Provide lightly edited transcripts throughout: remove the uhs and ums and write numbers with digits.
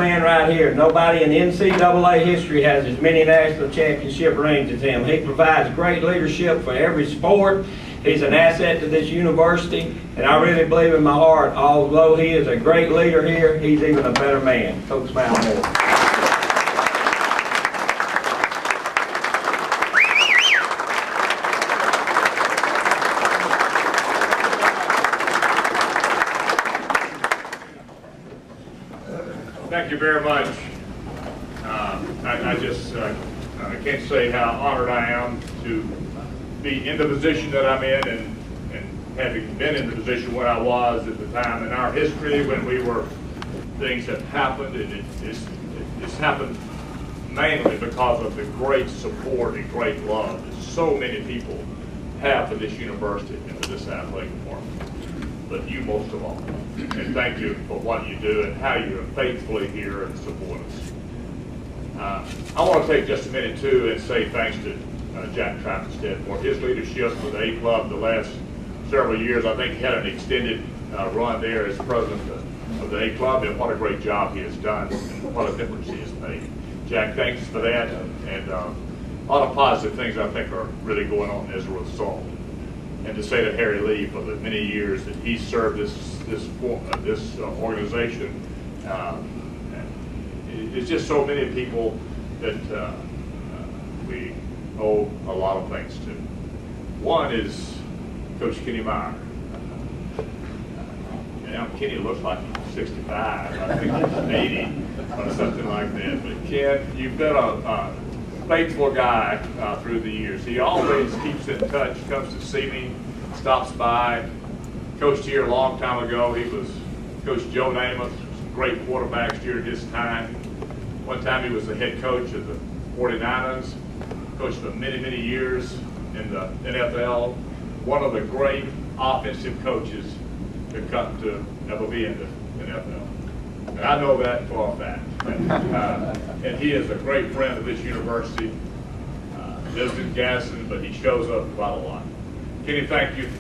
Man right here. Nobody in NCAA history has as many national championship rings as him. He provides great leadership for every sport. He's an asset to this university, and I really believe in my heart, although he is a great leader here, he's even a better man. Coach Malmore. Thank you very much. I can't say how honored I am to be in the position that I'm in and having been in the position where I was at the time in our history when things have happened, and it's happened mainly because of the great support and great love that so many people have for this university and for this athletic department, but you most of all. And thank you for what you do and how you are faithfully here and support us. I want to take just a minute too and say thanks to Jack Trappenstedt for his leadership for the A Club the last several years. I think he had an extended run there as president of the A Club, and what a great job he has done and what a difference he has made. Jack, thanks for that, and a lot of positive things I think are really going on as a result. And to say to Harry Lee for the many years that he served this organization, it's just so many people that we owe a lot of thanks to. One is Coach Kenny Meyer. Now Kenny looks like he's 65, I think he's 80 or something like that. But Ken, you've been a faithful guy through the years. He always keeps in touch, comes to see me, stops by. Coached here a long time ago. He was Coach Joe Namath, great quarterbacks during his time. One time he was the head coach of the 49ers, coached for many, many years in the NFL. One of the great offensive coaches to come to ever be in the NFL. And I know that for a fact. And he is a great friend of this university. Lives in Gadsden, but he shows up quite a lot. Kenny, thank you.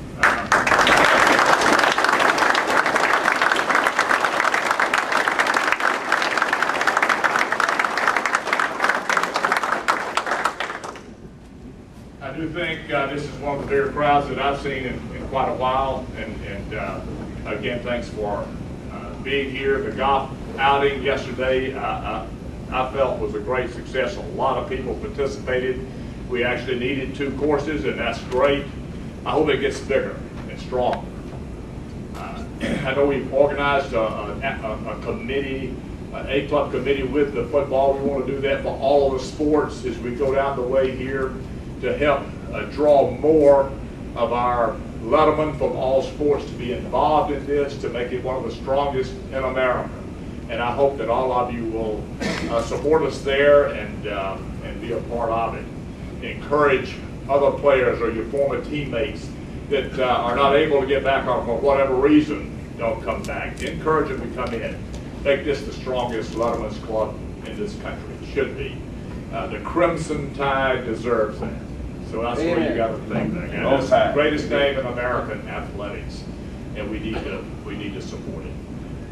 I do think this is one of the bigger crowds that I've seen in quite a while, and again, thanks for being here. The golf outing yesterday, I felt was a great success. A lot of people participated. We actually needed 2 courses, and that's great. I hope it gets bigger and stronger. I know we've organized a committee, an A Club committee with the football. We want to do that for all of the sports as we go down the way here to help draw more of our lettermen from all sports to be involved in this, to make it one of the strongest in America. And I hope that all of you will support us there and be a part of it. Encourage other players or your former teammates that are not able to get back or for whatever reason don't come back. Encourage them to come in. Make this the strongest lettermen's club in this country. It should be. The Crimson Tide deserves that. So that's where you got to think that. It's the greatest name in American athletics, and we need to support it.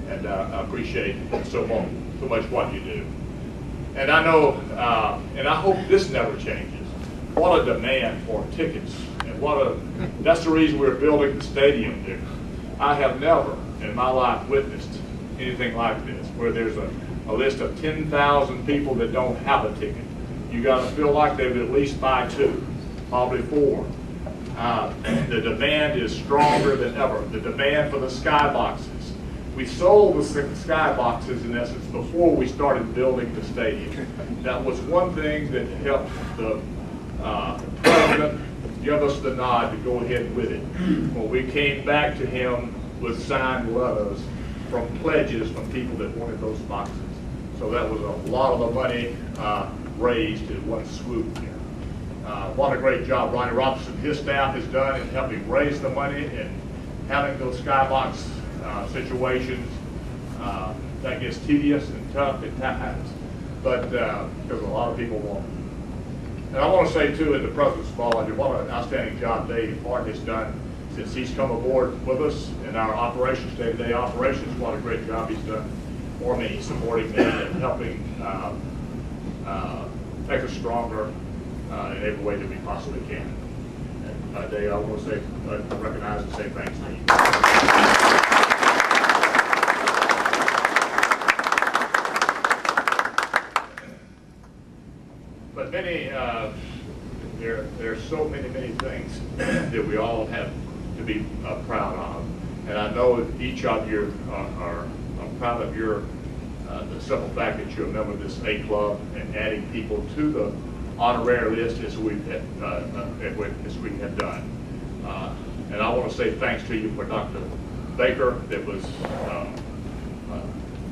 And I appreciate so much what you do. And I know, and I hope this never changes. What a demand for tickets, and that's the reason we're building the stadium there. I have never in my life witnessed anything like this, where there's a list of 10,000 people that don't have a ticket. You got to feel like they would at least buy 2, probably 4. The demand is stronger than ever. The demand for the skyboxes. We sold the skyboxes in essence before we started building the stadium. That was one thing that helped the president give us the nod to go ahead with it. When we came back to him with signed letters from pledges from people that wanted those boxes. So that was a lot of the money raised in one swoop here. What a great job Ronnie Robinson and his staff has done in helping raise the money and having those skybox situations. That gets tedious and tough at times, but because a lot of people want it. And I want to say too, in the President's Ball, what an outstanding job Dave Martin has done since he's come aboard with us in our operations, day-to-day operations. What a great job he's done for me, supporting me, and helping make us stronger in every way that we possibly can. And Dave, I want to say, recognize and say thanks to you. But many, there's so many things that we all have to be proud of. And I know each of you are proud of your, the simple fact that you're a member of this A Club and adding people to the honorary list as we have done. And I want to say thanks to you for Dr. Baker that was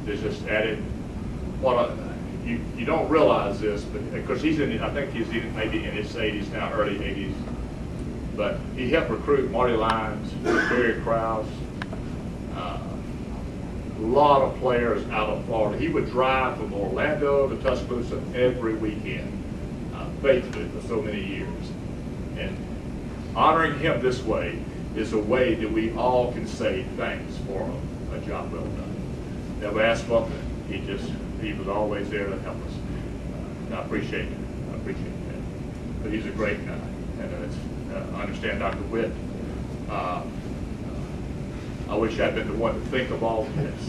that just added what you don't realize this, but because he's in, I think he's maybe in his 80s now, early 80s, but he helped recruit Marty Lyons, Barry Krause, a lot of players out of Florida. He would drive from Orlando to Tuscaloosa every weekend, faithfully for so many years. And honoring him this way is a way that we all can say thanks for a job well done. Never asked for it. He was always there to help us. And I appreciate it. I appreciate that. But he's a great guy. And I understand Dr. Witt. I wish I'd been the one to think of all this.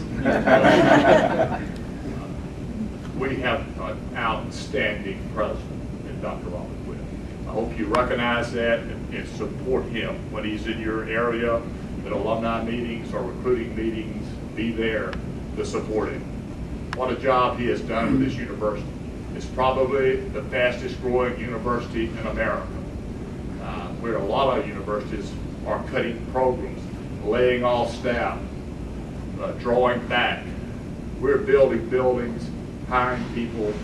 We have an outstanding president in Dr. Robert Witt. I hope you recognize that and support him when he's in your area at alumni meetings or recruiting meetings. Be there to support him. What a job he has done with this university. It's probably the fastest growing university in America, where a lot of universities are cutting programs, laying off staff, drawing back. We're building buildings, hiring people,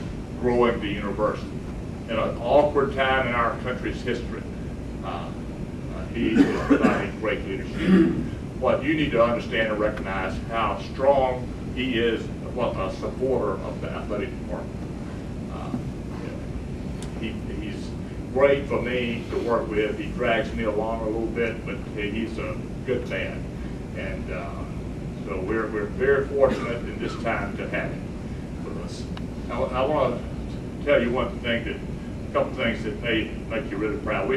growing the university. In an awkward time in our country's history, he is providing great leadership. What you need to understand and recognize how strong he is, a supporter of the athletic department. He's great for me to work with. He drags me along a little bit, but he's a good man. And so we're very fortunate in this time to have him with us. I want to tell you a couple things that may make you really proud.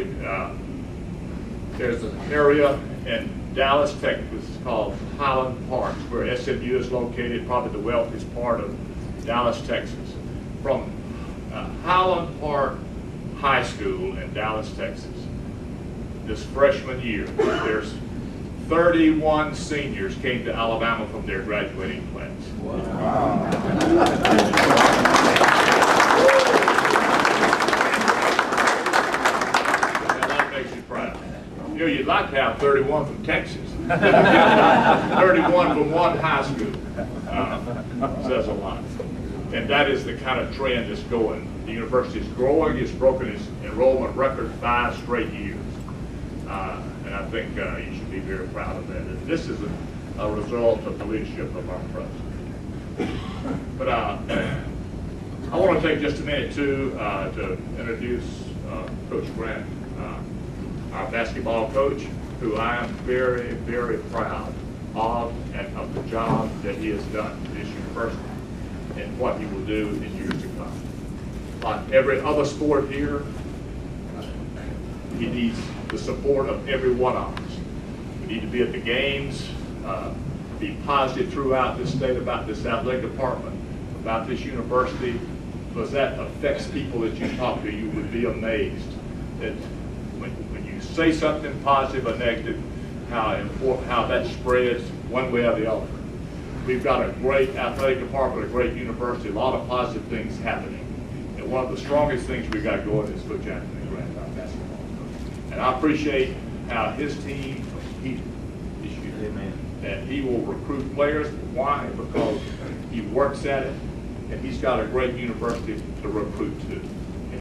There's an area in Dallas, Texas called Highland Park, where SMU is located, probably the wealthiest part of Dallas, Texas. From Highland Park High School in Dallas, Texas, this freshman year, there's 31 seniors came to Alabama from their graduating class. Wow. That makes you proud. You know, you'd like to have 31 from Texas. 31 from one high school says a lot. And that is the kind of trend that's going. The university is growing. It's broken its enrollment record 5 straight years. And I think you should be very proud of that. And this is a result of the leadership of our president. But I want to take just a minute, too, to introduce Coach Grant, our basketball coach, who I am very, very proud of and of the job that he has done for this university and what he will do in years to come. Like every other sport here, he needs the support of every one of us. We need to be at the games, be positive throughout this state about this athletic department, about this university, because that affects people that you talk to. You would be amazed that when you say something positive or negative, how that spreads one way or the other. We've got a great athletic department, a great university, a lot of positive things happening. And one of the strongest things we got going is Coach Anthony Grant, our basketball coach. And I appreciate how his team competed this year. Amen. That he will recruit players. Why? Because he works at it, and he's got a great university to recruit to.